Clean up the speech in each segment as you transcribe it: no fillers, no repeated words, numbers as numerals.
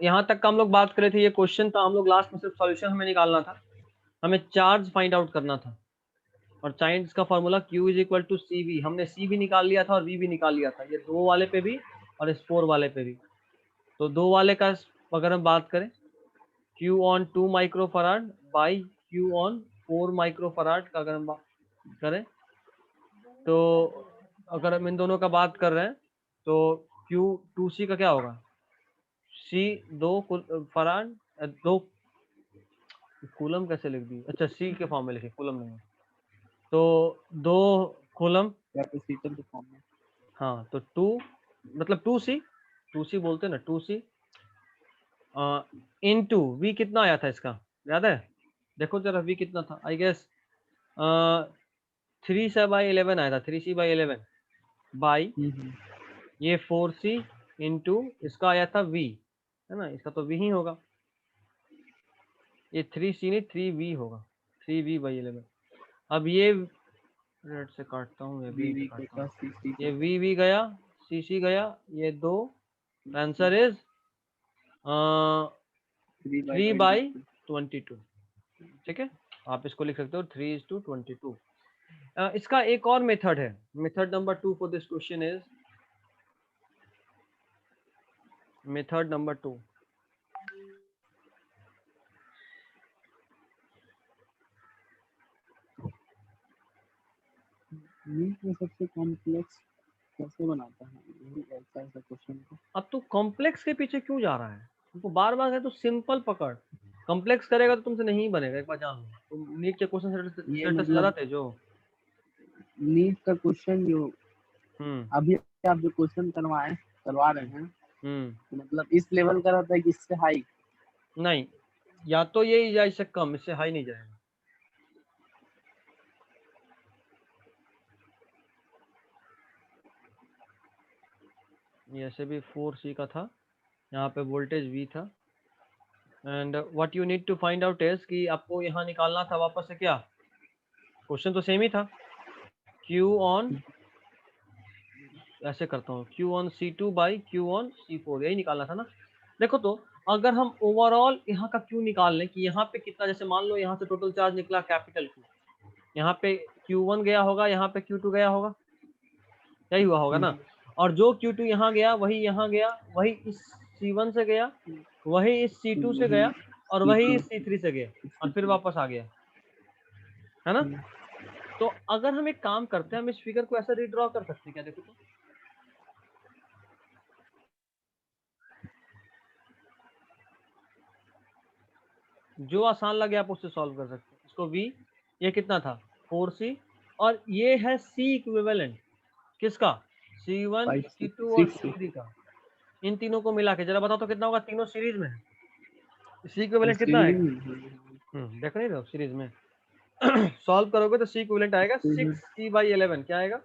यहाँ तक का हम लोग बात करे थे, ये क्वेश्चन था, हम लोग लास्ट में सिर्फ सॉल्यूशन हमें निकालना था, हमें चार्ज फाइंड आउट करना था। और चार्ज का formula Q is equal to C V, हमने सी भी निकाल लिया था और वी भी निकाल लिया था, ये 2 वाले पे भी और इस 4 वाले पे भी। तो 2 वाले का अगर हम बात करें, Q on 2 microfarad by Q on 4 microfarad का अगर हम बात करें, तो अगर हम इन दोनों का बात कर रहे हैं तो Q 2C का क्या होगा, C 2 फराड, 2 कूलम कैसे लिख दी, अच्छा C के फॉर्म में लिखे, कूलम नहीं, तो 2 कूलम कैपेसिटर के फॉर्म में। हाँ, तो 2 मतलब 2C बोलते हैं ना, 2C इनटू V कितना आया था इसका, याद है? देखो जरा V कितना था, आई गेस 3C/11 आया था, 3C/11 बाई ये 4C इंटू इसका आया था V, है ना, इसका तो V ही होगा, ये 3C नहीं 3V होगा, 3V/11। अब ये रेड से काटता हूँ, ये ग्रीन से काटता हूँ, ये V गया, CC गया, ये 2, आंसर इज 3/22। ठीक है, आप इसको लिख सकते हो 3:22। इसका एक और मेथड है, method number 2 for this question is, method number 2, NEET में सबसे कॉम्प्लेक्स कैसे बनाता है, यही ऐसा ऐसा क्वेश्चन को। अब तू कॉम्प्लेक्स के पीछे क्यों जा रहा है, तुमको बार बार है तो सिंपल पकड़, कॉम्प्लेक्स करेगा तो तुमसे नहीं बनेगा, एक बार जान लो, तुम नीट के क्वेश्चन ये सेट से ज्यादा मतलब तेज हो। नीट का क्वेश्चन जो अभी आप जो क्वेश्चन करवा रहे हैं, तो मतलब इस लेवल का रहता है कि इससे हाई? नहीं, या तो ये या इससे कम, इससे हाई नहीं जाएगा। ये ऐसे भी 4C का था, यहाँ पे वोल्टेज V था, and what you need to find out is कि आपको यहाँ निकालना था वापस से क्या, क्वेश्चन तो सेम ही था, Q ऑन, ऐसे करता हूँ, Q on C2 by Q on C4, यही निकालना था ना। देखो तो अगर हम ओवरऑल यहाँ का Q निकाल लें कि यहाँ पे कितना, जैसे मान लो यहाँ से टोटल चार्ज निकला कैपिटल Q, यहाँ पे Q1 गया होगा, यहाँ पे Q2 गया होगा, यही हुआ होगा ना, और जो Q2 यहाँ गया वही यहाँ गया, वही इस C1 से गया, वही इस C2 से गया, और वही इस C3 से गया, और फिर वापस आ गया, है ना। तो अगर हम एक काम करते हैं, हम इस फिगर को ऐसा रिड्रॉ कर सकते हैं क्या, देखो तो, जो आसान लगे आप उससे सॉल्व कर सकते हैं इसको। V ये कितना था 4C, और ये है C इक्विवेलेंट किसका, C1 C2 और C3 का, इन तीनों को मिला के जरा बताओ तो कितना होगा, तीनों सीरीज में है, C इक्विवेलेंट कितना आएगा, देखो नहीं रहो सीरीज में सॉल्व करोगे तो C इक्विवेलेंट आएगा 6C/11, क्या आएगा,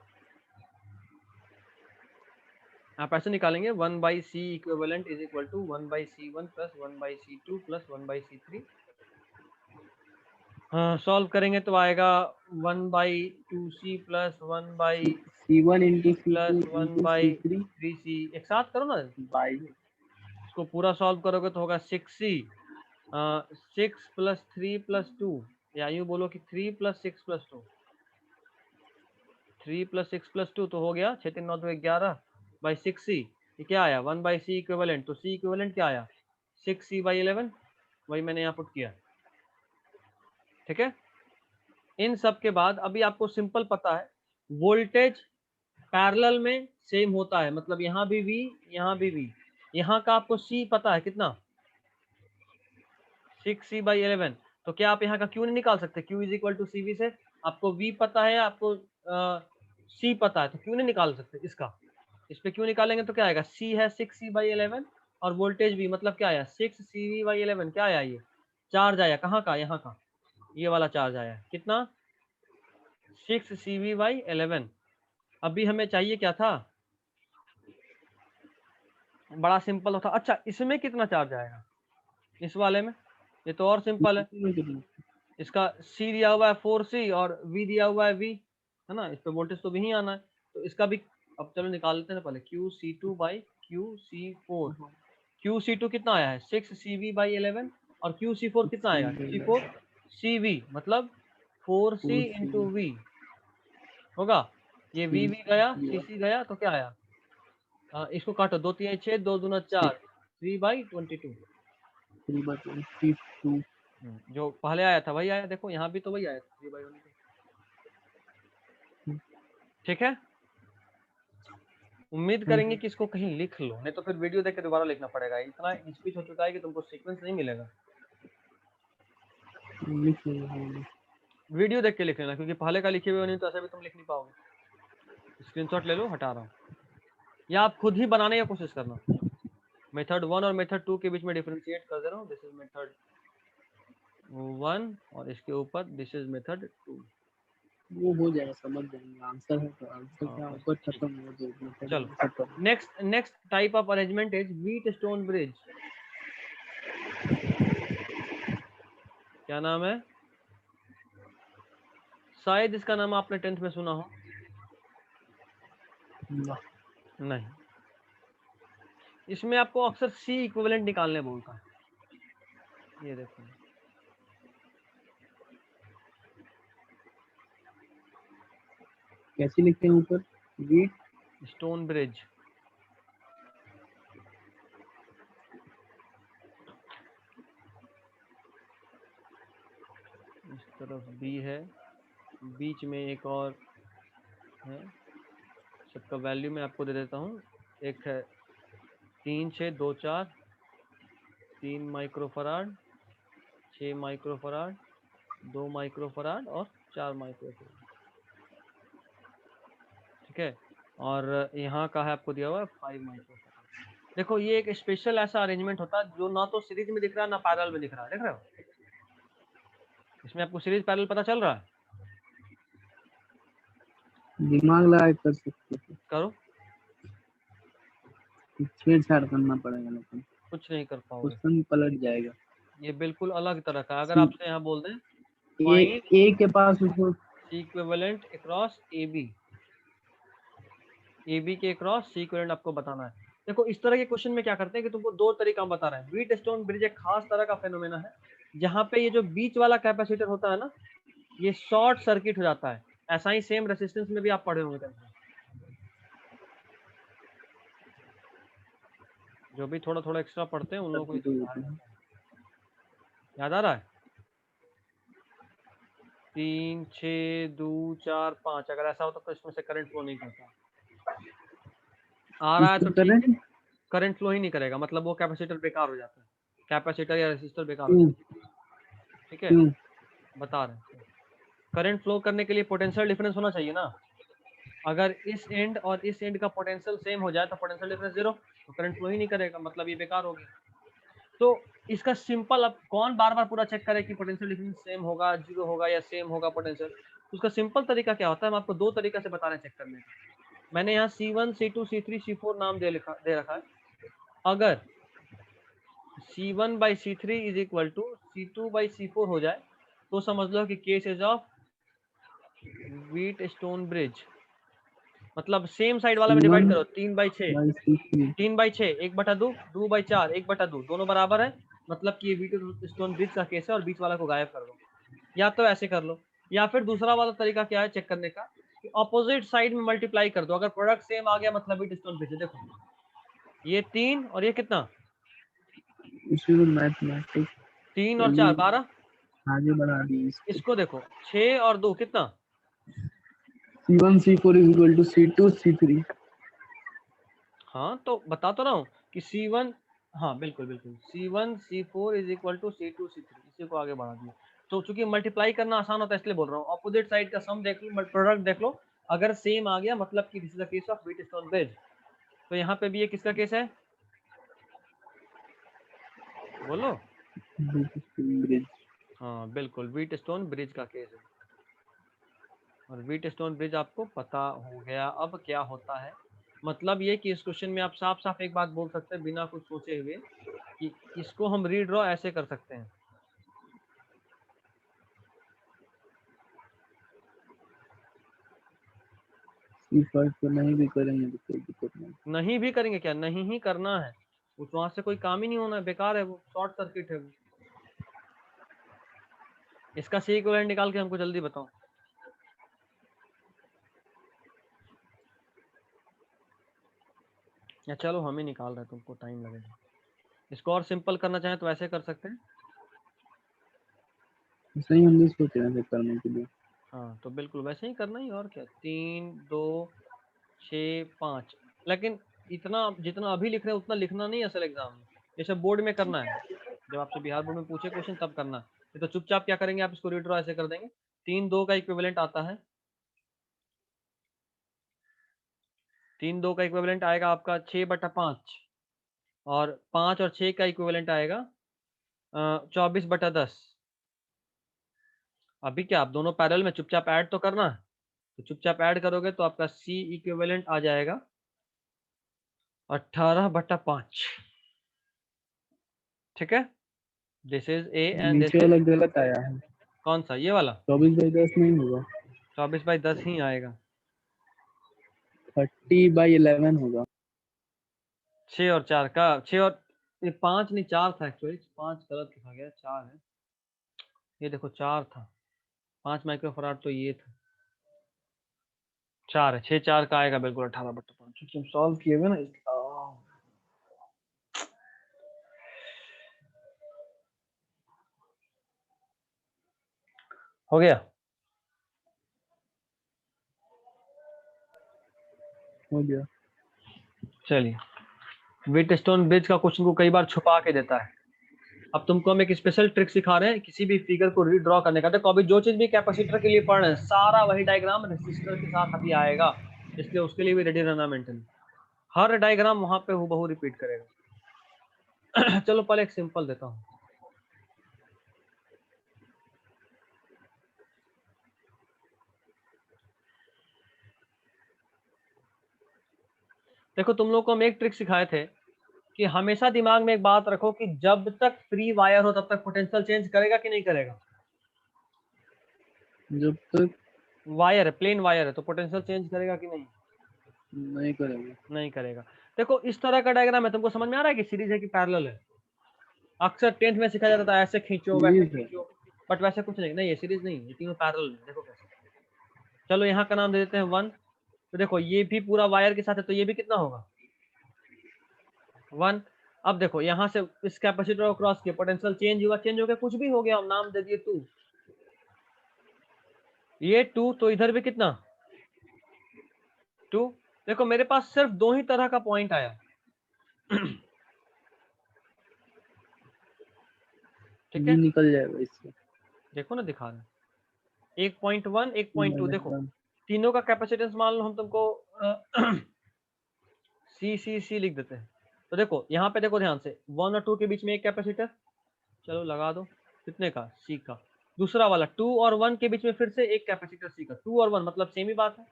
आप ऐसे निकालेंगे 1/C equivalent is equal to 1/C1 plus 1/C2 plus 1/C3, solve करेंगे तो आएगा 1/2C plus 1/C1 into plus C2 into C3 1/3C, एक साथ करो ना, बाई, इसको पूरा सॉल्व करोगे तो होगा 6C, 6 प्लस 3 प्लस 2, या यूँ बोलो कि 3 प्लस 6 प्लस 2, 3 प्लस 6 प्लस 2 तो हो गया 6 3 9 2 11 बाई 6C, ये क्या आया 1/C इक्विवेलेंट, तो C इक्विवेलेंट क्या आया 6C/11, वही मैंने यहाँ पुट किया, ठीक है। इन सब के बाद अभी आपको सिंपल पता है वोल्टेज पैरेलल में सेम होता है, मतलब यहाँ भी V, यहाँ भी V, यहाँ का आपको C पता है कितना 6C/11, तो क्या आप यहाँ का Q नहीं निकाल सकते, Q is equal to CV से, आपको V पता है, आपको C पता है, तो क्यों नहीं निकाल सकते इसका, इस पे क्यों निकालेंगे तो क्या आएगा, C है 6C/11 और वोल्टेज V मतलब क्या आया 6CV/11, क्या आया, ये चार्ज आया कहाँ का, यहाँ का, ये वाला चार्ज आया कितना 6CV/11। अभी हमें चाहिए क्या था, बड़ा सिंपल होता, अच्छा इसमें कितना चार्ज आएगा, इस वाले में, ये तो और सिंपल है, इसका C दिया हुआ है 4C और V दिया हुआ है V, है ना, इस पे वोल्टेज तो भी ही आना है, तो इसका भी अब चलो निकाल लेते हैं पहले, QC2/QC4, QC2 कितना आया है 6CV/11 और QC4 कितना आएगा QC4CV मतलब 4C इंटू V होगा। ये VV गया CC गया तो क्या आया, इसको काटो 2 3 6 2 दूना 4 3/22 जो पहले आया था वही आया, देखो यहाँ भी तो वही आया था 3/22। ठीक है, उम्मीद करेंगे कि इसको कहीं लिख लो, नहीं तो फिर वीडियो देख के दोबारा लिखना पड़ेगा, इतना स्पीच हो चुका है कि तुमको सीक्वेंस नहीं मिलेगा। वीडियो देख के लिख लेना, क्योंकि पहले का लिखे हुए नहीं तो ऐसा भी तुम लिख नहीं पाओगे। स्क्रीनशॉट ले लो, हटा रहा हूँ, या आप खुद ही बनाने की कोशिश करना। मेथड 1 और मेथड 2 के बीच में डिफरेंशिएट कर दे रहा हूँ, दिस इज मेथड 1 और इसके ऊपर दिस इज मेथड 2। वो हो जाएगा, समझ जाएंगे, आंसर है तो आंसर क्या ऊपर खत्म हो जाएगा। चलो next type of arrangement is wheat stone bridge. क्या नाम है, शायद इसका नाम आपने 10th में सुना हो। नहीं, इसमें आपको अक्सर C इक्विवेलेंट निकालने बोलता है। ये देखो कैसे लिखते हैं ऊपर, व्हीट स्टोन ब्रिज, इस तरफ B है, बीच में एक और है, सबका वैल्यू मैं आपको दे देता हूँ। एक है 3 6 2 4 3 माइक्रोफराड, 6 माइक्रोफराड, 2 माइक्रोफराड और 4 माइक्रोफराड। ठीक है, और यहाँ का है आपको दिया हुआ 5 माइक्रोफराड। देखो ये एक स्पेशल ऐसा अरेंजमेंट होता है जो ना तो सीरीज में दिख रहा है ना पैरेलल में दिख रहा है, देख रहे हो। इसमें आपको सीरीज पैरेलल पता चल रहा है, दिमाग लगा कर सकते हैं, करो, छेड़छाड़ करना पड़ेगा, लेकिन कुछ नहीं कर पाओगे, क्वेश्चन पलट जाएगा। ये बिल्कुल अलग तरह का। अगर आपसे यहाँ बोल दें ए के पास उसको C इक्विवेलेंट अक्रॉस AB के अक्रॉस C इक्विवेलेंट आपको बताना है। देखो इस तरह के क्वेश्चन में क्या करते हैं कि तुमको दो तरीका हम बता रहे हैं। व्हीट स्टोन ब्रिज एक खास तरह का फेनोमेना है जहाँ पे ये जो बीच वाला कैपेसिटर होता है ना, ये शॉर्ट सर्किट हो जाता है। ऐसा ही सेम रेसिस्टेंस में भी आप पढ़े होंगे, जो भी थोड़ा थोड़ा एक्स्ट्रा पढ़ते हैं उन लोगों को ये समझ आता है। याद आ रहा है, 3 6 2 4 5, अगर ऐसा होता तो इसमें से करंट फ्लो नहीं करता। आ रहा है तो ठीक है, करंट फ्लो ही नहीं करेगा, मतलब वो कैपेसिटर बेकार हो जाता है, कैपेसिटर या रेसिस्टर बेकार हो जाता है। ठीक है, बता रहे हैं, करंट फ्लो करने के लिए पोटेंशियल डिफरेंस होना चाहिए ना। अगर इस एंड और इस एंड का पोटेंशियल सेम हो जाए तो पोटेंशियल डिफरेंस 0, तो करंट फ्लो ही नहीं करेगा, मतलब ये बेकार हो गया। तो इसका सिंपल, अब कौन बार बार पूरा चेक करे कि पोटेंशियल डिफरेंस सेम होगा, 0 होगा या सेम होगा पोटेंशियल। उसका सिंपल तरीका क्या होता है, हम आपको दो तरीका से बता रहे हैं चेक करने का। मैंने यहाँ C1 C2 C3 C4 नाम दे रखा है। अगर C1/C3 is equal to C2/C4 हो जाए तो समझ लो कि case is of wheat stone bridge. मतलब सेम साइड वाला में डिवाइड करो, 3/6 3/6 1/2 2/4 1/2 दोनों बराबर है, मतलब कि ये व्हीट स्टोन ब्रिज का केस है और बीच वाला को गायब कर दो। या तो ऐसे कर लो, या फिर दूसरा वाला तरीका क्या है चेक करने का कि ऑपोजिट साइड में मल्टीप्लाई कर दो, अगर प्रोडक्ट सेम आ गया मतलब व्हीट स्टोन ब्रिज है। देखो ये 3 और ये कितना, 3 और 4 12, आगे बढ़ा दी। इसको देखो 6 और 2 कितना, C1 C4 is equal to C2 C3। हाँ तो बता तो रहा हूँ कि C1, हाँ बिल्कुल बिल्कुल, C1 C4 is equal to C2 C3, इसी को आगे बढ़ा दिया। तो चूंकि मल्टीप्लाई करना आसान होता है इसलिए बोल रहा हूँ, ऑपोजिट साइड का सम देख लो, प्रोडक्ट देख लो, अगर सेम आ गया मतलब कि this is the case of wheat stone bridge. तो यहाँ पे भी ये किसका केस है, बोलो। हाँ बिल्कुल, व्हीट स्टोन ब्रिज का केस है। और व्हीट स्टोन ब्रिज आपको पता हो गया। अब क्या होता है, मतलब ये कि इस क्वेश्चन में आप साफ साफ एक बात बोल सकते हैं बिना कुछ सोचे हुए कि इसको हम रीड्रॉ ऐसे कर सकते हैं। तो नहीं भी करेंगे तो कोई दिक्कत नहीं, नहीं भी करेंगे क्या, नहीं ही करना है। उस वहां से कोई काम ही नहीं होना है, बेकार है वो, शॉर्ट सर्किट है वो। इसका सी इक्विवेलेंट निकाल के हमको जल्दी बताओ। या चलो हम ही निकाल रहे हैं, तुमको टाइम लगेगा। इसको और सिंपल करना चाहें तो ऐसे कर सकते हैं। सही, हम भी सोच रहे थे करने के लिए। हाँ तो बिल्कुल वैसे ही करना ही, और क्या। 3 2 6 5, लेकिन इतना जितना अभी लिख रहे हैं उतना लिखना नहीं असल एग्जाम में, ये सब बोर्ड में करना है। जब आपसे बिहार बोर्ड में पूछे क्वेश्चन तब करना है। तो चुपचाप क्या करेंगे आप, इसको रीड्रॉ ऐसे कर देंगे। 3 2 का इक्विवेलेंट आता है, 3 2 का इक्विवेलेंट आएगा आपका 6/5, और 5 और 6 का इक्विवेलेंट आएगा 24/10। अभी क्या आप दोनों पैरेलल में, चुपचाप ऐड तो करना है, तो चुपचाप ऐड करोगे तो आपका सी इक्विवेलेंट आ जाएगा 18/5। ठीक है, this is A and this नीचे इज, वाला गलत आया है, कौन सा, ये वाला 24/10 नहीं होगा, 24/10 ही आएगा। 30/11 होगा। 6 और 4 का, 6 और 5 नहीं 4 था एक्चुअली, 5 गलत लिखा गया, 4 है। ये देखो 4 था, 5 माइक्रोफराड तो ये था, 4 है। 6 4 का आएगा बिल्कुल 18/5, क्योंकि हम सॉल्व किए हुए ना हो गया। हो गया। चलिए, व्हीटस्टोन ब्रिज का क्वेश्चन को कई बार छुपा के देता है। अब तुमको हम एक स्पेशल ट्रिक सिखा रहे हैं किसी भी फिगर को रीड्रॉ करने का। देखो अभी जो चीज भी कैपेसिटर के लिए पढ़ रहे हैं सारा वही डायग्राम रेसिस्टर के साथ अभी आएगा, इसलिए उसके लिए भी रेडी रहना मेंटली। हर डायग्राम वहां पे हूबहू रिपीट करेगा। चलो पहले एक सिंपल देता हूं। देखो तुम लोग को हम एक ट्रिक सिखाए थे कि हमेशा दिमाग में एक बात रखो कि जब तक फ्री वायर हो तब तक पोटेंशियल चेंज करेगा कि नहीं करेगा। जब तक वायर है, प्लेन वायर है, तो पोटेंशियल चेंज करेगा कि नहीं, नहीं करेंगे। नहीं करेगा। देखो इस तरह का डायग्राम है, तुमको समझ में आ रहा है कि सीरीज है कि पैरेलल है। अक्सर 10th में सिखाया जाता था ऐसे खींचो वैसे सीरीज है। खींचो, बट वैसे कुछ नहीं, नहीं ये सीरीज नहीं, ये तीनों पैरेलल है, देखो कैसे। चलो यहाँ का नाम दे देते हैं 1। तो देखो ये भी पूरा वायर के साथ है, तो ये भी कितना होगा 1। अब देखो यहाँ से इस कैपेसिटर को क्रॉस किया, पोटेंशियल चेंज हुआ, चेंज हो गया, कुछ भी हो गया, हम नाम दे दिए 2। ये 2, तो इधर भी कितना 2। देखो मेरे पास सिर्फ 2 ही तरह का पॉइंट आया। ठीक ये है, निकल जाएगा इससे। देखो ना दिखा रहे, 1.1 1.2। देखो एकदम। तीनों का कैपेसिटेंस मान लो हम तुमको सी लिख देते हैं। तो देखो यहाँ पे देखो ध्यान से, 1 और 2 के बीच में एक कैपेसिटर, चलो लगा दो, कितने का, सी का। दूसरा वाला 2 और 1 के बीच में फिर से एक कैपेसिटर सी का, 2 और 1 मतलब सेम ही बात है।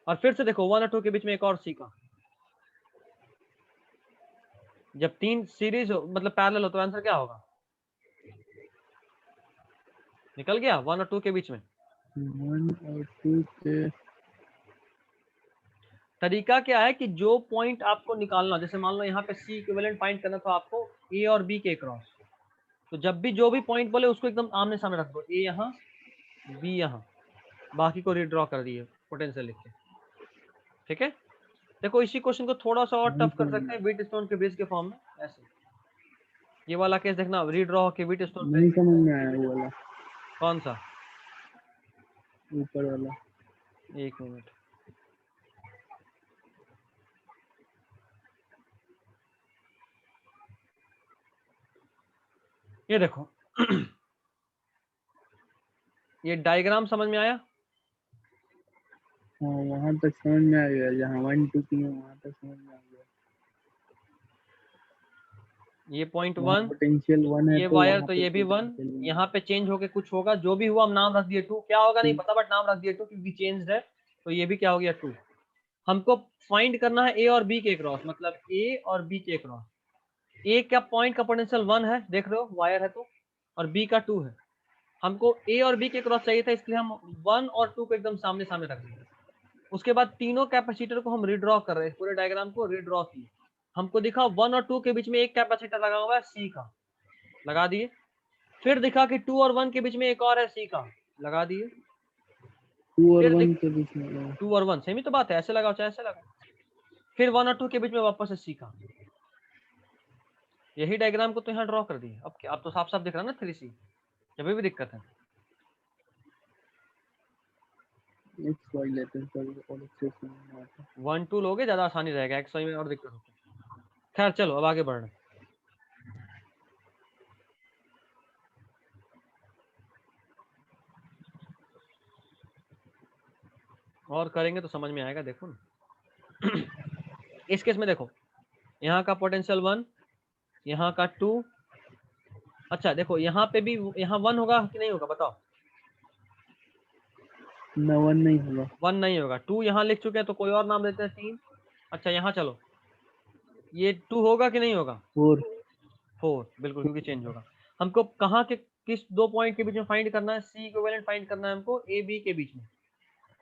और फिर से देखो 1 और 2 के बीच में एक और सी का। जब 3 सीरीज हो मतलब पैरेलल हो तो आंसर क्या होगा, निकल गया 1 और 2 के बीच में। 1 और 2 के तरीका क्या है कि जो पॉइंट आपको निकालना, जैसे मान लो यहाँ पे सी इक्विवेलेंट फाइंड करना था आपको ए और बी के क्रॉस, तो जब भी जो भी पॉइंट बोले उसको एकदम आमने सामने रख दो, ए यहाँ बी यहाँ, बाकी को रीड्रॉ कर दिए पोटेंशियल लिख के। ठीक है, देखो इसी क्वेश्चन को थोड़ा सा और नहीं टफ कर समझ सकते में हैं व्हीटस्टोन के ब्रिज के फॉर्म में ऐसे। ये वाला केस देखना, रीड्रॉ के व्हीटस्टोन ब्रिज। नहीं समझ में आया वो वाला, कौन सा, ऊपर वाला। एक मिनट, ये देखो। ये डायग्राम समझ में आया, हाँ वहाँ तक समझ में आ गया, जहाँ 1 2 की है वहाँ तक समझ में आ गया। ये पॉइंट वहाँ 1, पोटेंशियल 1 है ये तो वायर वहाँ तो पे ये भी 1, पोटेंशियल 1 यहाँ पे चेंज होके कुछ होगा, जो भी हुआ हम नाम रख दिए 2, क्या होगा नहीं है। पता बट नाम रख दिए 2 क्योंकि चेंज है, तो ये भी क्या हो गया 2। हमको फाइंड करना है ए और बी के क्रॉस, मतलब ए और बी के क्रॉस। ए का पॉइंट का पोटेंशियल 1 है, देख रहे हो वायर है तो, और बी का 2 है। हमको ए और बी के क्रॉस चाहिए था, इसलिए हम 1 और 2 को एकदम सामने सामने रख दिए। उसके बाद तीनों कैपेसिटर को हम रिड्रॉ कर रहे हैं, पूरे डायग्राम को रिड्रॉ किए। हमको दिखा 1 और 2 के बीच में एक कैपेसिटर लगा हुआ है सी का, लगा दिए। फिर दिखा कि 2 और 1 के बीच में एक और है सी का, लगा दिए। 2 और 1 के बीच में 2 और 1 सेम ही तो बात है, ऐसे लगाओ चाहे ऐसे लगाओ। फिर 1 और 2 के बीच में वापस है सी का। यही डायग्राम को तो यहाँ ड्रॉ कर दिए। अब क्या, अब तो साफ साफ दिख रहा है ना 3C। जब भी दिक्कत है एक्स वाई लेते हैं तो और अच्छे से नहीं आता। 1 2 लोगे ज्यादा आसानी रहेगा, एक्स वाई में और दिक्कत होती है। खैर चलो अब आगे बढ़ रहे हैं। और करेंगे तो समझ में आएगा, देखो ना। इस केस में देखो, यहाँ का पोटेंशियल 1, यहाँ का 2। अच्छा देखो यहाँ पे भी, यहाँ 1 होगा कि नहीं होगा बताओ? न 1 नहीं होगा। 1 नहीं होगा। 2 यहाँ लिख चुके हैं तो कोई और नाम देते हैं, 3। अच्छा यहाँ चलो, ये 2 होगा कि नहीं होगा? 4 4 बिल्कुल, क्योंकि चेंज होगा। हमको कहाँ के किस दो पॉइंट के बीच में फाइंड करना है? सी इक्विवेलेंट फाइंड करना है हमको ए बी के बीच में।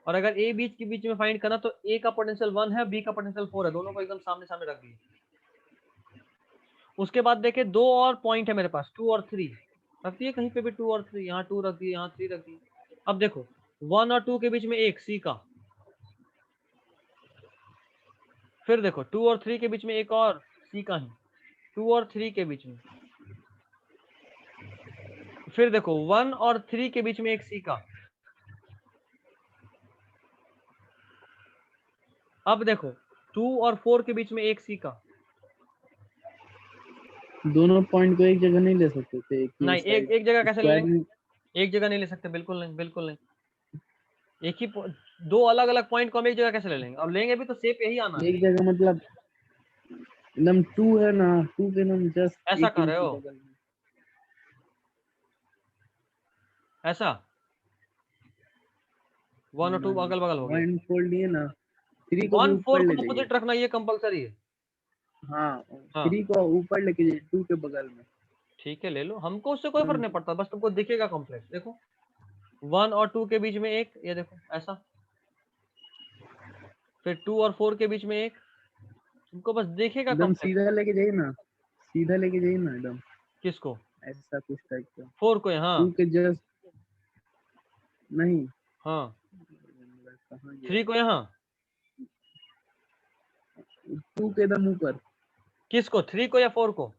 और अगर ए बी के बीच में फाइंड करना तो ए का पोटेंशियल 1 है, बी का पोटेंशियल 4 है, दोनों को एकदम सामने सामने रख दिए। उसके बाद देखे दो और पॉइंट है मेरे पास, 2 और 3 रख दिए कहीं पे भी, 2 और 3, यहाँ 2 रख दिए, यहाँ 3 रख दिए। अब देखो 1 और 2 के बीच में एक सी का, फिर देखो 2 और 3 के बीच में एक और सी का ही, 2 और 3 के बीच में, फिर देखो 1 और 3 के बीच में एक सी का। अब देखो 2 और 4 के बीच में एक सी का। दोनों पॉइंट को एक जगह नहीं ले सकते थे, एक ही नहीं, साइड एक जगह कैसे ले स्क्वायर लेंगे? में। एक जगह नहीं ले सकते, बिल्कुल नहीं, बिल्कुल नहीं। एक ही दो अलग अलग पॉइंट को हम एक जगह कैसे ले लेंगे? और लेंगे भी तो शेप यही आना है। एक जगह मतलब एकदम 2 है ना, 2 के एकदम जस्ट ऐसा 1 कर इंच रहे हो? बगल में। ऐसा 1 और 2 नहीं, अगल बगल हो गया। 1 फोल्ड नहीं है ना, 3 को भी 1 4 ऊपर ले को जाइए। अपोजिट रखना ये कंपलसरी है। हाँ, हाँ 3 को ऊपर लेके जाइए 2 के बगल में। ठीक है, ले लो, हमको उससे कोई फर्क नहीं तुरंत पड़ता, बस तुमको दिखेगा कॉम्प्लेक्स। देखो 1 और 2 के बीच में एक, ये देखो ऐसा, फिर 2 और 4 के बीच में एक, तुमको बस देखेगा एकदम कॉम्प्लेक्स। सीधा लेके जाइए ना, सीधा लेके जाइए ना एकदम किसको? ऐसा कुछ टाइप का। 4 को यहाँ? 2 के जस्ट नहीं, हाँ। कहाँ गया? 3 को यहाँ? 2 के एकदम ऊपर, किसको, 3 को या 4 को?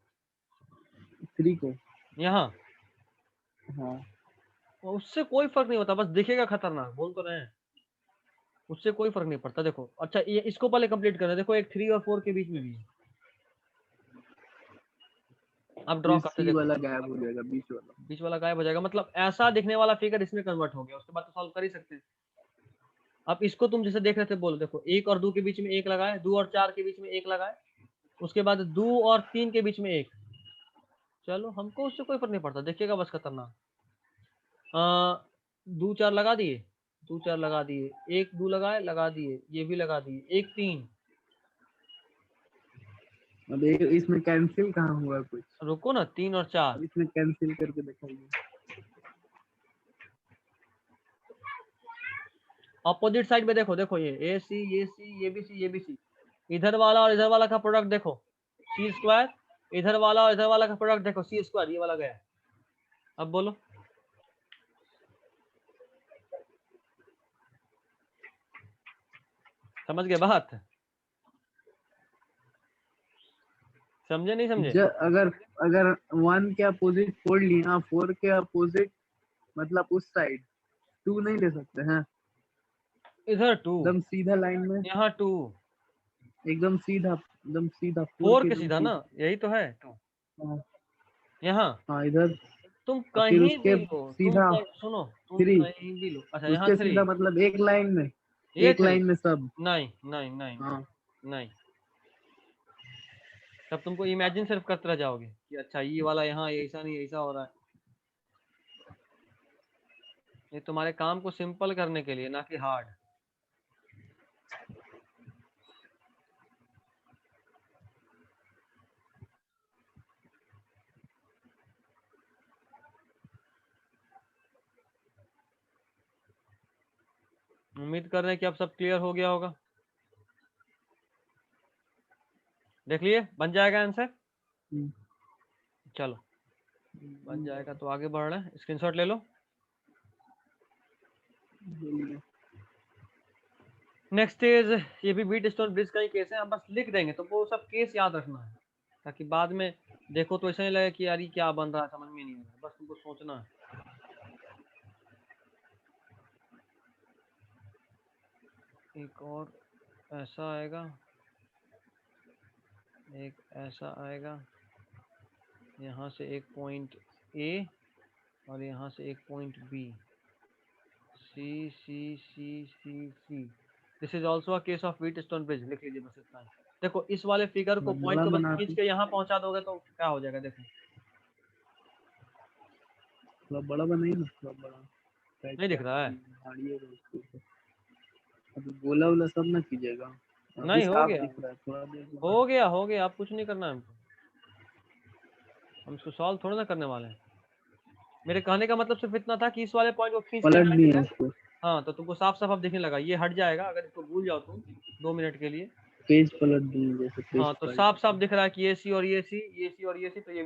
3 को। यहाँ? हाँ, उससे कोई फर्क नहीं होता, बस दिखेगा खतरनाक, बोल तो रहे हैं। उससे कोई फर्क नहीं पड़ता। देखो अच्छा ये इसको पहले कंप्लीट करें। देखो एक 3 और 4 के बीच में भी है। अब ड्रॉ ये करते सी देखो, वाला गायब हो जाएगा, बीच वाला गायब हो जाएगा, मतलब ऐसा दिखने वाला फिगर इसमें कन्वर्ट हो गया। उसके बाद तो सॉल्व कर ही सकते हैं। अब इसको तुम जैसे देख रहे थे, बोलो देखो 1 और 2 के बीच में एक लगाए, 2 और 4 के बीच में एक लगाए, उसके बाद 2 और 3 के बीच में एक। चलो हमको उससे कोई फर्क नहीं पड़ता, देखिएगा बस खतरनाक। 2 4 लगा दिए, 2 4 लगा दिए, 1 2 लगाए, लगा दिए, ये भी लगा दिए, 1 3। अब एक इसमें कैंसिल कहाँ हुआ कुछ? रुको ना, 3 और 4 अब इसमें कैंसिल करके दिखाइए। अपोजिट साइड में देखो, देखो ये सी, ये सी, ये भी सी, ये भी सी, इधर वाला और इधर वाला का प्रोडक्ट देखो सी स्क्वायर, इधर वाला और इधर वाला का प्रोडक्ट देखो सी स्क्वायर, ये वाला गया। अब बोलो समझ गए बात? समझे नहीं समझे? अगर अगर 1 के अपोजिट फोल्ड लिया, 4 के अपोजिट मतलब उस साइड 2 नहीं ले सकते हैं? इधर 2, एकदम सीधा लाइन में, यहाँ 2, एकदम सीधा, एकदम सीधा 4 4 के के एकदम सीधा ना, सीधा। यही तो है 2 हाँ, यहाँ। हाँ इधर। तुम और फिर कहीं भी उसके लो, तुम सीधा सुनो, तुम 3, कहीं भी लो। अच्छा यहाँ उसके 3, सीधा मतलब एक लाइन में, ये एक 3, लाइन में सब। नहीं नहीं नहीं नहीं हाँ, नहीं। तब तुमको इमेजिन सिर्फ करते रह जाओगे कि अच्छा ये वाला यहाँ ऐसा नहीं, ऐसा हो रहा है। ये तुम्हारे काम को सिंपल करने के लिए, ना कि हार्ड। उम्मीद कर रहे हैं कि अब सब क्लियर हो गया होगा। देख लिए बन जाएगा आंसर। चलो बन जाएगा तो आगे बढ़ रहे हैं, स्क्रीनशॉट ले लो। नेक्स्ट इज, ये भी व्हीटस्टोन ब्रिज का ही केस है, हम बस लिख देंगे तो वो सब केस याद रखना है, ताकि बाद में देखो तो ऐसा नहीं लगे कि यार ये क्या बन रहा है, समझ में नहीं आ रहा, बस तुमको सोचना है। एक और ऐसा आएगा, एक ऐसा आएगा, यहाँ से एक पॉइंट ए और यहाँ से एक point B, C C C C C. This is also a case of Wheatstone bridge, लिख लीजिए बस इतना। देखो इस वाले फिगर को पॉइंट को बस खींच के यहाँ पहुंचा दोगे तो क्या हो जाएगा, देखो थोड़ा बड़ा बनाइए ना, थोड़ा बड़ा नहीं दिख रहा है। अभी गोला वोला सब ना कीजिएगा, नहीं हो गया, दिख रहा है थोड़ा देर हो गया हो गया, आप कुछ नहीं करना है हमको, हम इसको सॉल्व थोड़ा ना करने वाले हैं। मेरे कहने का मतलब सिर्फ इतना था कि इस वाले पॉइंट को खींच के पलट दिए यहाँ, उसको, हाँ तो तुमको साफ साफ अब दिखने लगा, ये हट जाएगा अगर इसको भूल जाओ तुम 2 मिनट के लिए। पेज पलट दिए जैसे पेज हाँ तो साफ साफ दिख रहा है कि ये सी और ये सी, ये सी और ये सी, तो ये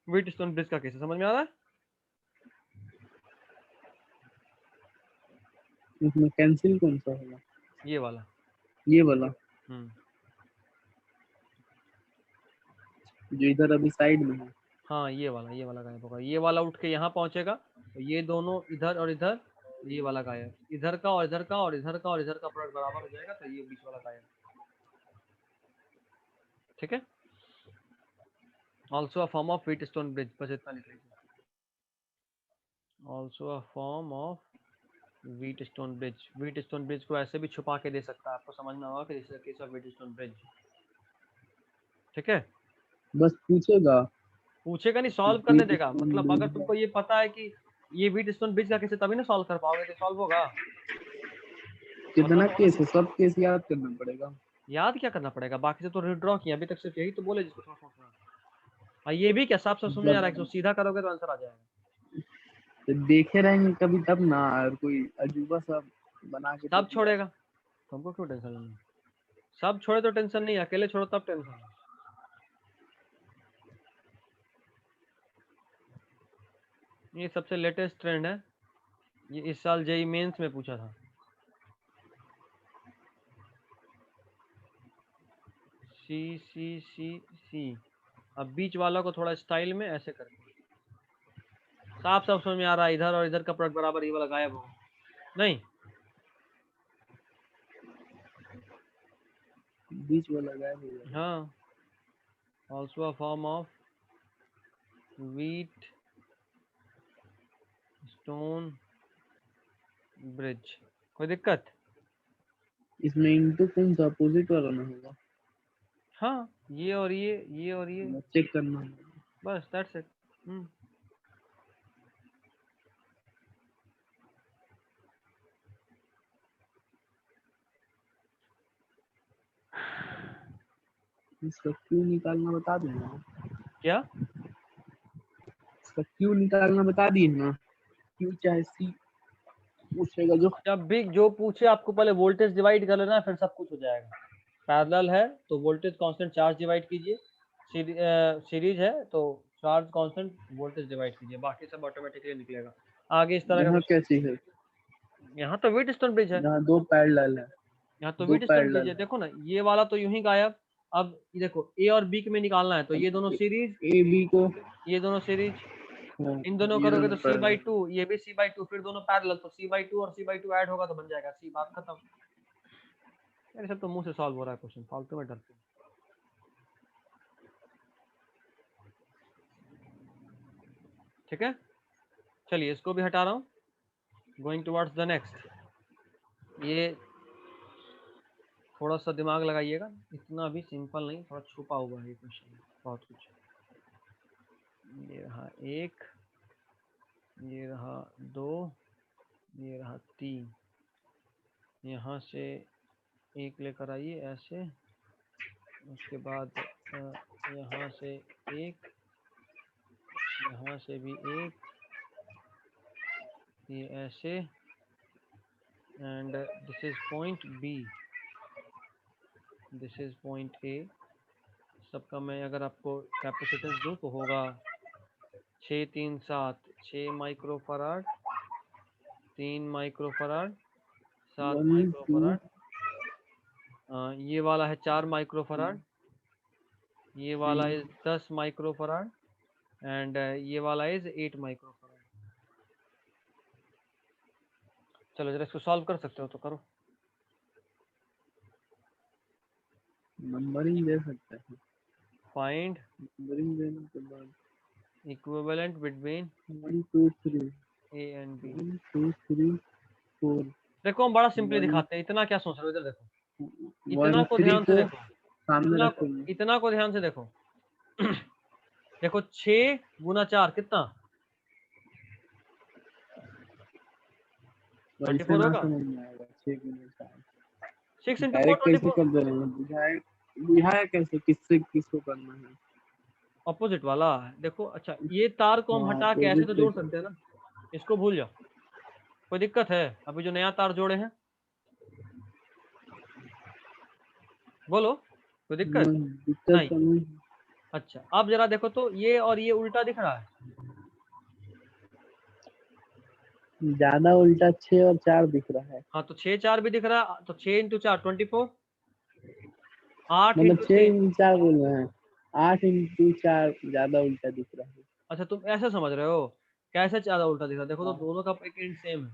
व्हीटस्टोन ब्रिज का केस है, समझ में आ रहा है। इसमें कैंसिल कौन सा होगा, ये वाला, ये वाला जो इधर अभी साइड में है। हाँ ये वाला गायब होगा, ये वाला उठ के यहाँ पहुंचेगा, तो ये दोनों इधर और इधर, ये वाला गायब, इधर का और इधर का और इधर का और इधर का प्रोडक्ट बराबर हो जाएगा, तो ये बीच वाला गायब। ठीक है, also a form of Wheatstone bridge, बस इतना लिख लीजिए, also a form of Wheatstone bridge. Wheatstone bridge को ऐसे भी छुपा के दे सकता है, आपको समझ में आएगा कि this is the case of Wheatstone bridge. ठीक है, बस पूछेगा, पूछेगा नहीं, सॉल्व करने देगा, मतलब अगर तुमको ये पता है कि ये व्हीटस्टोन ब्रिज का केस है तभी ना सॉल्व कर पाओगे, तो सॉल्व होगा। कितना केस है, सब केस याद करना पड़ेगा। याद क्या करना पड़ेगा, बाकी से तो रिड्रॉ किया, अभी तक सिर्फ यही तो बोले जिसको थोड़ा सोचना। ये भी क्या साफ साफ समझ में आ रहा है कि सीधा करोगे तो आंसर आ जाएगा। तो देखे रहेंगे कभी तब ना, और कोई अजूबा सा बना के सब छोड़ेगा, तुमको क्यों टेंशन लेना, सब छोड़े तो टेंशन नहीं, अकेले छोड़ो तब टेंशन है। ये सबसे लेटेस्ट ट्रेंड है, ये इस साल जेई मेंस में पूछा था। सी सी सी सी, अब बीच वाला को थोड़ा स्टाइल में ऐसे करके, साफ साफ समझ में आ रहा है, इधर और इधर का प्रोडक्ट बराबर, ये वाला गायब होगा नहीं, बीच वाला गायब हो जाएगा। हाँ, also a form of wheat stone bridge. कोई दिक्कत? इसमें इनटू कौन सा अपोजिट वाला ना होगा? हाँ ये और ये और ये, चेक करना है। बस दैट्स इट। इसका क्यू निकालना बता दूंगा। क्या? इसका क्यू निकालना बता दिए ना, क्यू चाहे सी पूछेगा जो। जब भी जो पूछे आपको पहले वोल्टेज डिवाइड कर लेना, फिर सब कुछ हो जाएगा। पैरेलल है तो वोल्टेज कांस्टेंट चार्ज डिवाइड कीजिए, सीरीज है तो चार्ज कांस्टेंट वोल्टेज डिवाइड कीजिए, बाकी सब ऑटोमेटिकली निकलेगा। आगे इस तरह का यहाँ क्या चीज है? यहाँ तो व्हीटस्टोन ब्रिज है, यहाँ दो पैरेलल है, यहाँ तो दो व्हीटस्टोन ब्रिज पैरेलल है, है। देखो ना ये वाला तो यूं ही गायब। अब ये देखो ए और बी में निकालना है, तो ये दोनों सीरीज, ए बी को ये दोनों सीरीज, इन दोनों ये करोगे दोनों तो सी बाई पैरेलल। टू, ये भी सी बाई टू, फिर दोनों पैरेलल, तो सी बाई टू और सी बाई टू ऐड होगा तो बन जाएगा सी, बात खत्म। यार सब तो मुंह से सॉल्व हो रहा है क्वेश्चन, फालतू में डरते हैं। ठीक है, चलिए इसको भी हटा रहा हूँ, गोइंग टुवर्ड्स द नेक्स्ट। ये थोड़ा सा दिमाग लगाइएगा, इतना भी सिंपल नहीं, थोड़ा छुपा हुआ है ये क्वेश्चन, बहुत कुछ। ये रहा एक, ये रहा दो, ये रहा तीन, यहाँ से एक लेकर आइए ऐसे, उसके बाद यहाँ से एक, यहाँ से भी एक, ये ऐसे, and this is point B, this is point A। सबका मैं अगर आपको कैपेसिटेंस दूं तो होगा 6 3 7 6 माइक्रोफराड, 3 माइक्रोफराड, 7 माइक्रोफराड, ये वाला है 4 माइक्रोफराड, ये वाला इज 10 माइक्रोफराड एंड ये वाला इज 8 माइक्रोफराड। चलो जरा इसको सॉल्व कर सकते हो तो करो। नंबरिंग दे सकते हैं। फाइंड नंबरिंग देने के बाद equivalent between 1 2 3 A and B. 1 2 3 4। देखो हम बड़ा सिंपली दिखाते हैं, इतना क्या सोच रहे हो, इधर देखो, इतना 1 को 3 ध्यान से को देखो, सामने रखेंगे। इतना को ध्यान से देखो। देखो 6 गुना 4 कितना 24 होगा। 6 गुना 4 6 into 4 डायरेक्ट कैसे 24। कर दे रहे हैं? बुझाया कैसे, किससे किसको करना है? अपोजिट वाला देखो। अच्छा ये तार को हम हटा के ऐसे तो जोड़ सकते हैं ना, इसको भूल जाओ, कोई दिक्कत है? अभी जो नया तार जोड़े हैं, बोलो कोई दिक्कत? नहीं। अच्छा अब जरा देखो तो ये और ये उल्टा दिख रहा है। ज्यादा उल्टा 6 और 4 दिख रहा है। हाँ तो 6 4 भी दिख रहा है, तो 6 into 4 24, 8 मतलब into 6 3। into 4 बोल रहे हैं, 8 into 4 ज्यादा उल्टा दिख रहा है। अच्छा तुम ऐसा समझ रहे हो, कैसे ज्यादा उल्टा दिख रहा है? देखो तो हाँ। दोनों का एक एंड सेम है,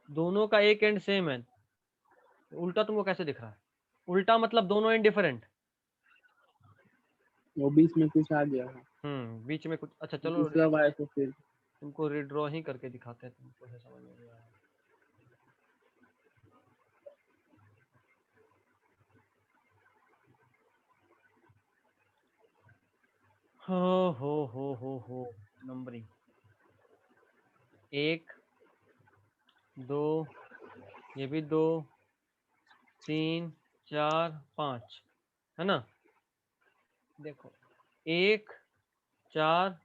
दोनों का एक एंड सेम है, उल्टा तुमको कैसे दिख रहा है? उल्टा मतलब दोनों एंड डिफरेंट। वो बीच में कुछ आ गया है। बीच में कुछ। अच्छा चलो दूसरा वायर को फिर तुमको रिड्रॉ ही करके दिखाते हैं, तुमको है समझ में नहीं आया। हो नंबरिंग 1 2, ये भी 2 3 4 5 है ना। देखो 1 4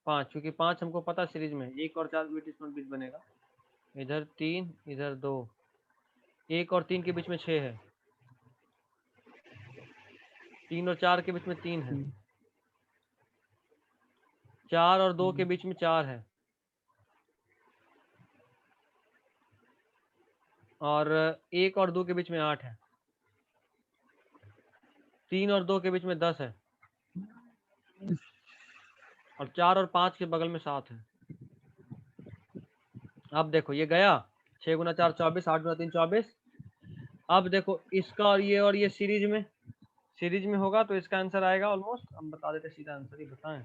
5, क्योंकि 5 हमको पता सीरीज में 1 और 4 बीच बनेगा। इधर 3 इधर 2, 1 और 3 के बीच में 6 है, 3 और 4 के बीच में 3 है, 4 और 2 के बीच में 4 है, और 1 और 2 के बीच में 8 है, 3 और 2 के बीच में 10 है, और 4 और 5 के बगल में 7 है। अब देखो ये गया 6 गुना 4 24, 8 गुना 3 24। अब देखो इसका और ये सीरीज में होगा तो इसका आंसर आएगा ऑलमोस्ट, हम बता देते सीधा आंसर ही बताएं,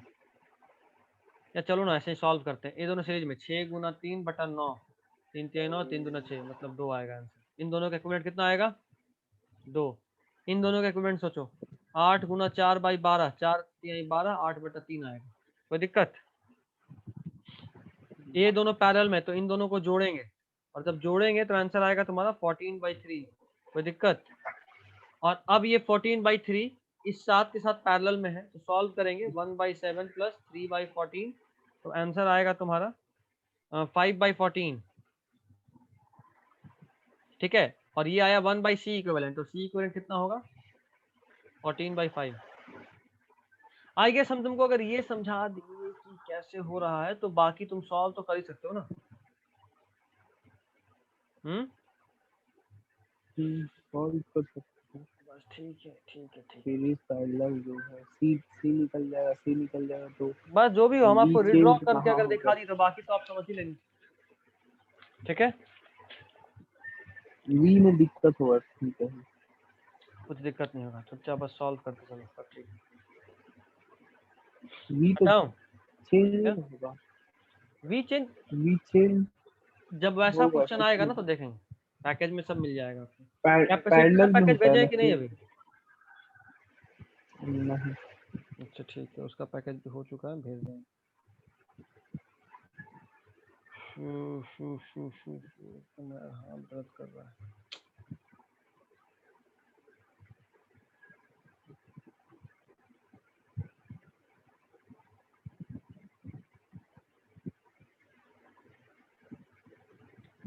या चलो ना ऐसे ही सॉल्व करते हैं। ये दोनों सीरीज में 6 गुना 3 बटा 9, 3 3 9, 3 दूना 6, मतलब 2 आएगा आंसर। इन दोनों का इक्विवेलेंट कितना आएगा? 2। इन दोनों का इक्विवेलेंट सोचो, 8 गुना 4 बाई 12, 4 3 12, 8 बटा 3 आएगा। कोई दिक्कत? ये दोनों पैरेलल में, तो इन दोनों को जोड़ेंगे, और जब जोड़ेंगे तो आंसर आएगा तुम्हारा 14/3। कोई दिक्कत? और अब ये 14/3 इस 7 के साथ पैरेलल में है, तो सॉल्व करेंगे 1/7 प्लस 3/14, तो आंसर आएगा तुम्हारा 5/14। ठीक है, और ये आया 1/c इक्विवेलेंट, तो c इक्विवेलेंट कितना होगा? 14/5। आई गेस हम तुमको अगर ये समझा दिए कि कैसे हो रहा है, तो बाकी तुम सॉल्व तो कर ही सकते हो ना। सॉल्व कर सकते हैं। बस ठीक है सीरीज पैरेलल जो है, सी निकल जाएगा तो बस जो भी हो, हम आपको रिड्रॉ चेंज करके कहाँ अगर दिखा होगा? दी तो बाकी तो आप समझ ही लेंगे। ठीक है, वी में दिक्कत होगा, ठीक है। कुछ दिक्कत नहीं होगा, चुपचाप बस सॉल्व करते चलो, सब ठीक है। वी तो बताओ चेंज नहीं होगा। वी चेंज वी चेंज जब वैसा होगा क्वेश्चन कुछ आएगा ना नहीं। तो देखेंगे, पैकेज में सब मिल जाएगा आपको। कैपेसिटर का पैरेलल में पैकेज होता है भेजे ना कि नहीं अभी? नहीं। अच्छा ठीक है, उसका पैकेज भी हो चुका है, भेज देंगे। मेरा हाथ दर्द कर रहा है।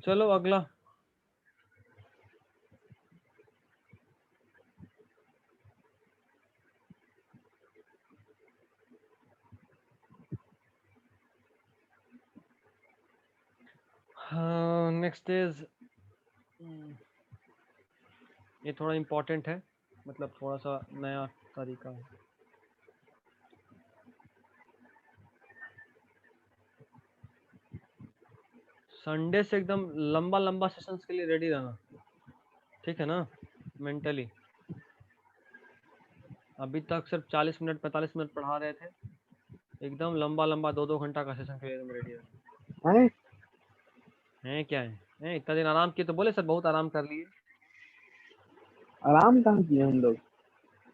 चलो अगला नेक्स्ट इज, ये थोड़ा इम्पोर्टेंट है, मतलब थोड़ा सा नया तरीका है। संडे से एकदम लंबा लंबा सेशंस के लिए रेडी रहना, ठीक है ना, मेंटली। अभी तक सिर्फ 40 मिनट 45 मिनट पढ़ा रहे थे, एकदम लंबा लंबा 2-2 घंटा का सेशन के लिए एकदम रेडी रहना। है क्या है, इतना दिन आराम किए तो बोले सर बहुत आराम कर लिए। आराम कहाँ किए हम लोग?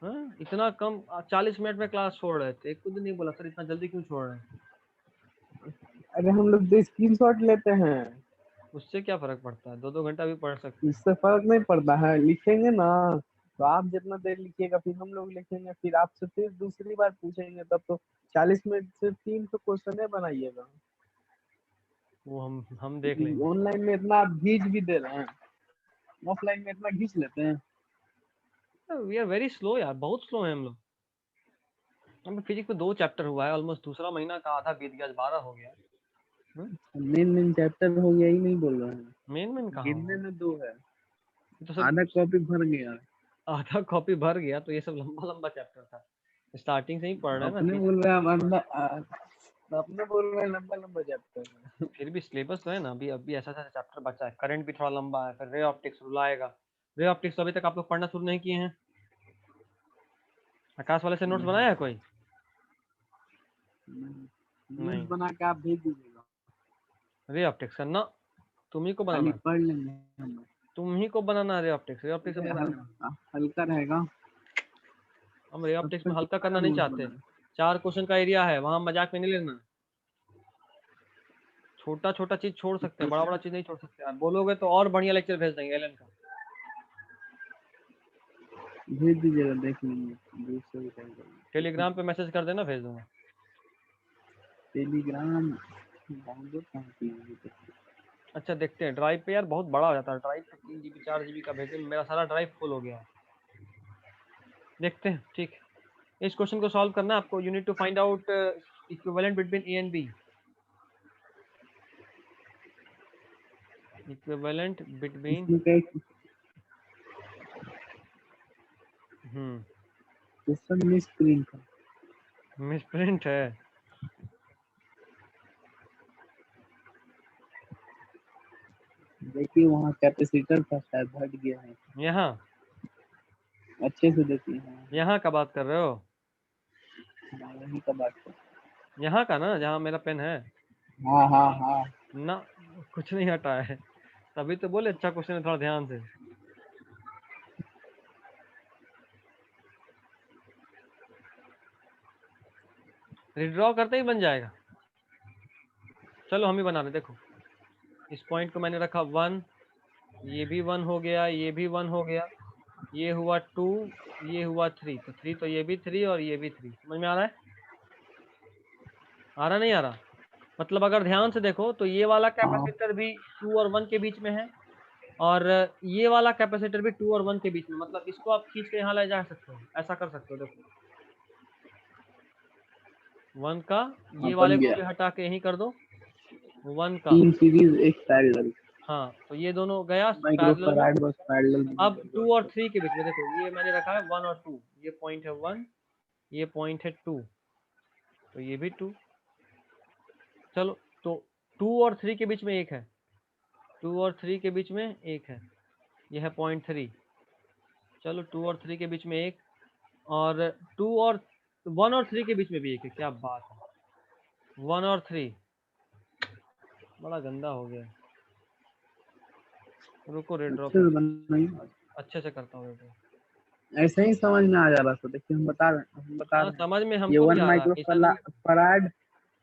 हाँ, इतना कम 40 मिनट में क्लास छोड़ रहे थे, एक खुद नहीं बोला सर इतना जल्दी क्यों छोड़ रहे हैं। अरे हम लोग तो स्क्रीनशॉट लेते हैं, उससे क्या फर्क पड़ता है, 2-2 घंटा भी पढ़ सकते हैं। इससे फर्क नहीं पड़ता है, लिखेंगे ना तो आप जितना देर लिखिएगा फिर हम लोग लिखेंगे, फिर आपसे फिर दूसरी बार पूछेंगे, तब तो 40 मिनट से 3 तो क्वेश्चन बनाइएगा। वो हम देख लेंगे। ऑनलाइन में इतना आप घींच भी दे रहे हैं, ऑफलाइन में इतना घींच लेते हैं। वी आर वेरी स्लो यार, बहुत स्लो है हम लोग। हमें फिजिक्स में 2 चैप्टर हुआ है, ऑलमोस्ट दूसरा महीना का आधा बीत गया, आज 12 हो गया। मेन चैप्टर हो गया ही नहीं बोल रहे हैं, मेन कहाँ गिनने हुआ? में 2 है, तो सर आधा कॉपी भर गया। आधा कॉपी भर गया तो ये सब लंबा लंबा चैप्टर था, स्टार्टिंग से ही पढ़ रहे हैं ना अपने बोल रहे हैं अपने बोल रहे हैं लंबा लंबा चैप्टर। फिर भी सिलेबस तो है ना, अभी ऐसा ऐसा चैप्टर बचा है, करंट भी थोड़ा लंबा है, फिर रे ऑप्टिक्स रूल आएगा। रे ऑप्टिक्स तो अभी तक आप लोग पढ़ना शुरू नहीं किए हैं। आकाश वाले से नोट्स बनाया है कोई? नोट नहीं। बना के आप भेज दीजिएगा, रे ऑप्टिक्स करना तुम ही को खाली बनाना, पढ़ लेंगे हम। तुम ही को बनाना है रे ऑप्टिक्स, रे ऑप्टिक्स अरे हमें बनाना है। हल्का रहेगा, हम रे तब ऑप्टिक्स में तक हल्का कितना करना नहीं नोट चाहते। बना 4 क्वेश्चन का एरिया है, वहां मजाक में नहीं लेना। छोटा छोटा चीज छोड़ सकते हैं, बड़ा बड़ा चीज नहीं छोड़ सकते यार, बोलोगे तो और बढ़िया लेक्चर भेज देंगे एलन का। भेज दीजिएगा, देख लेंगे, दूसरे भी कहीं करेंगे। टेलीग्राम पे मैसेज कर देना, भेज दूंगा। टेलीग्राम डाउनलोड कहाँ किए? अच्छा देखते हैं, ड्राइव पे यार बहुत बड़ा हो जाता है, ड्राइव पे 3 GB 4 GB का भेजे, मेरा सारा ड्राइव फुल हो गया है। देखते हैं, ठीक है। इस क्वेश्चन को सॉल्व करना है आपको, you need to find out equivalent between A and B. Equivalent between, इसमें क्या क्वेश्चन में स्क्रीन था, मिसप्रिंट है। देखिए वहाँ कैपेसिटर था शायद, हट गया है, यहाँ अच्छे से देखिए। हाँ यहाँ का बात कर रहे हो? वही का बात है। यहाँ का ना, जहाँ मेरा पेन है हाँ हाँ हाँ, ना, कुछ नहीं हटा है, तभी तो बोले अच्छा क्वेश्चन है, थोड़ा ध्यान से। रिड्रॉ करते ही बन जाएगा। चलो हम ही बना रहे, देखो इस पॉइंट को मैंने रखा 1, ये भी 1 हो गया, ये भी 1 हो गया, ये हुआ 2, ये हुआ 3, तो 3 तो ये भी 3 और ये भी 3। समझ में आ रहा है? आ रहा नहीं आ रहा? मतलब अगर ध्यान से देखो तो ये वाला कैपेसिटर भी 2 और 1 के बीच में है, और ये वाला कैपेसिटर भी 2 और 1 के बीच में, मतलब इसको आप खींच के यहाँ ले जा सकते हो, ऐसा कर सकते हो। देखो 1 का ये वाले बन को गया, भी हटा के यहीं कर दो, 1 का, 3 सीरीज एक पैरेलल, हाँ तो ये दोनों गया पैरेलल में। माइक्रोफैराड बस पैरेलल। अब 2 और 3 के बीच में देखो, ये मैंने रखा है 1 और 2, ये पॉइंट है 1, ये पॉइंट है 2, तो ये भी 2। चलो तो 2 और 3 के बीच में एक है, 2 और 3 के बीच में एक है, यह है पॉइंट 3। चलो 2 और 3 के बीच में एक, और 2 और 1 और 3 के बीच में भी एक है, क्या बात है। 1 और 3 बड़ा गंदा हो गया, रुको रेड्रॉ अच्छे कर, से बनाइए, अच्छे से करता हूँ रेड्रॉ। ऐसे ही समझ में आ जा रहा था। देखिए हम बता हाँ रहे हैं, समझ में ये हमको भी 1 आ रहा है, ऐसा नहीं। माइक्रोफैराड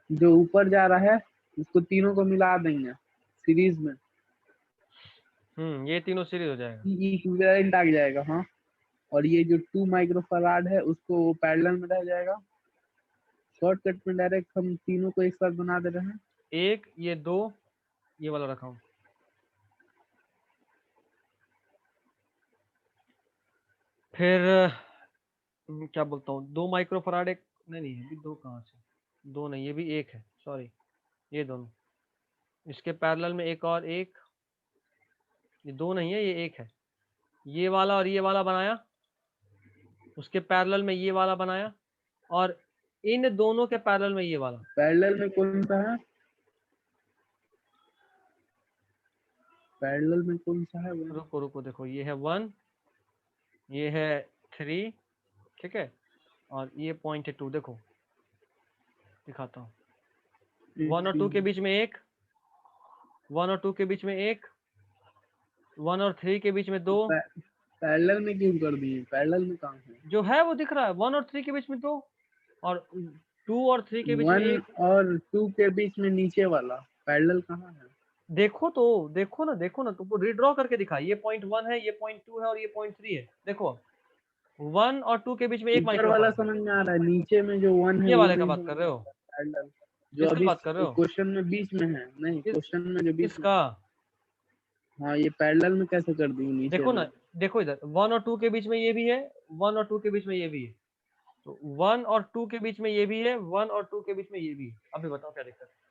जो ऊपर जा रहा है उसको तीनों को मिला देंगे सीरीज में, ये तीनों सीरीज हो जाएगा। इक्विवेलेंट आ जाएगा। हाँ, और ये जो 2 माइक्रोफैराड है उसको पैरेलल में रह जाएगा। शॉर्टकट में डायरेक्ट हम तीनों को एक साथ बना दे रहे हैं। एक, ये 2, ये वाला रखा हूँ, फिर क्या बोलता हूँ, 2 माइक्रोफराड, एक नहीं नहीं ये भी 2 कहाँ से, 2 नहीं ये भी 1 है, सॉरी, ये दोनों इसके पैरेलल में एक और एक, ये 2 नहीं है, ये 1 है। ये वाला और ये वाला बनाया, उसके पैरेलल में ये वाला बनाया, और इन दोनों के पैरेलल में ये वाला। पैरेलल में कौन सा है? पैरेलल में कौन सा है वो? रुको रुको, देखो ये है 1, ये है 3, ठीक है, और ये पॉइंट है 2। देखो दिखाता हूँ, 1 और 2 के बीच में 1, 1 और 2 के बीच में 1, 1 और 3 के बीच में 2। पैरेलल में क्यों कर दिए? पैरेलल में कहाँ है? जो है वो दिख रहा है, 1 और 3 के बीच में 2, और 2 और 3 के बीच में 1 और 2 के बीच में नीचे वाला पैरेलल कहाँ है? देखो तो, देखो ना, तुमको रीड्रॉ करके दिखा। ये पॉइंट 1 है, ये पॉइंट 2 है, और ये पॉइंट 3 है। देखो 1 और 2 के बीच में 1 ऊपर माइक्रो वाला है। समझ में आ रहा है, नीचे में जो 1 है ये वो वाले का नहीं बात कर रहे हो? पैरेलल जो किसका अभी बात कर रहे हो? क्वेश्चन में बीच में है। नहीं, क्वेश्चन में जो बीच किसका? हाँ, ये पैरेलल में कैसे कर दी नीचे? देखो ना, देखो इधर 1 और 2 के बीच में ये भी है, 1 और 2 के बीच में ये भी है, तो 1 और 2 के बीच में ये भी है, 1 और 2 के बीच में ये भी है। अभी बताओ क्या दिक्कत है?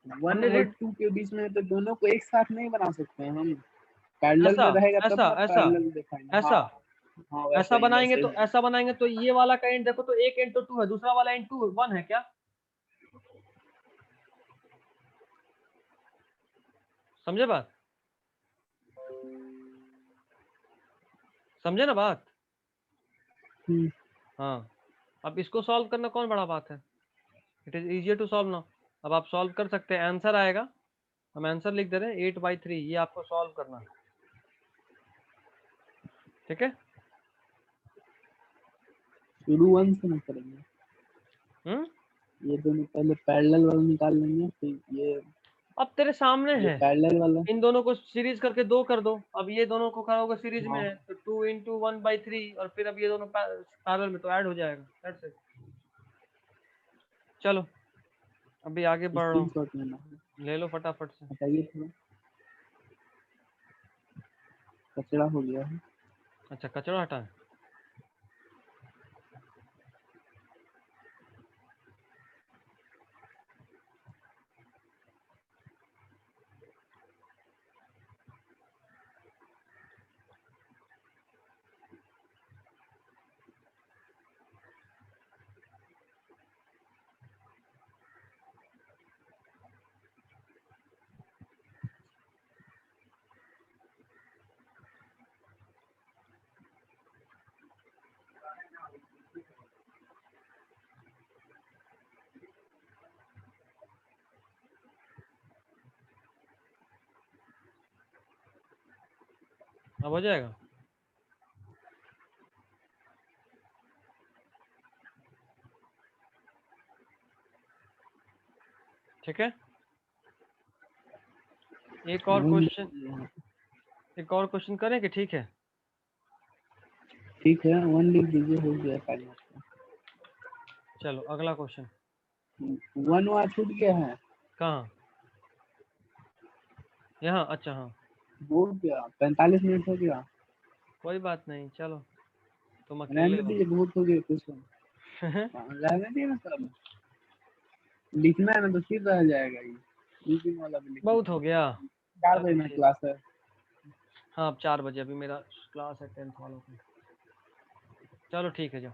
1 और 2 के बीच में, तो दोनों को एक साथ नहीं बना सकते हैं हम। पैरेलल ऐसा में रहेगा तब ऐसा ना ऐसा पैरेलल दिखाएंगे। ऐसा हाँ, ऐसा बनाएंगे वैसे तो, ही। ऐसा बनाएंगे तो ये वाला का एंड देखो, तो एक एंड तो 2 है, दूसरा वाला एंड 2 1 है क्या? समझे बात? समझे ना बात? हाँ, अब इसको सॉल्व करना कौन बड़ा बात है? It is easier to solve now. अब आप सॉल्व कर सकते हैं, आंसर आएगा, हम आंसर लिख दे रहे हैं 8/3, ये आपको सॉल्व करना है, ठीक है? शुरू 1 से ना करेंगे। ये दोनों पहले पैरेलल वाला निकाल लेंगे, फिर ये अब तेरे सामने है, पैरेलल वाला। इन दोनों को सीरीज करके 2 कर दो। अब ये दोनों को करोगे सीरीज में हाँ। है, तो 2 × 1/3, और फिर अब ये दोनों पैरेलल में, तो ऐड हो जाएगा। That's it. चलो अभी आगे बढ़ रहा हूँ, स्क्रीनशॉट लेना है। ले लो फटाफट से। हटाइए थोड़ा, कचरा हो गया है। अच्छा, कचरा हटा। अब हो जाएगा। ठीक है, एक और क्वेश्चन, एक और क्वेश्चन करें कि ठीक है? ठीक है, 1 लिख दीजिए, हो गया टाइम आपका। चलो अगला क्वेश्चन। 1 वहाँ छूट गया है। कहाँ? यहाँ? अच्छा हाँ, हो गया, 45 मिनट हो गया। कोई बात नहीं, चलो तुम अकेले रहने हो। दीजिए, बहुत हो गया क्वेश्चन। रहने दीजिए ना सर, लिखना है ना तो फिर रह जाएगा ये मीटिंग वाला भी लिखना। बहुत हो गया। 4 बजे में क्लास है। हाँ अब 4 बजे, अभी मेरा क्लास है 10th वालों की। चलो ठीक है, जाओ।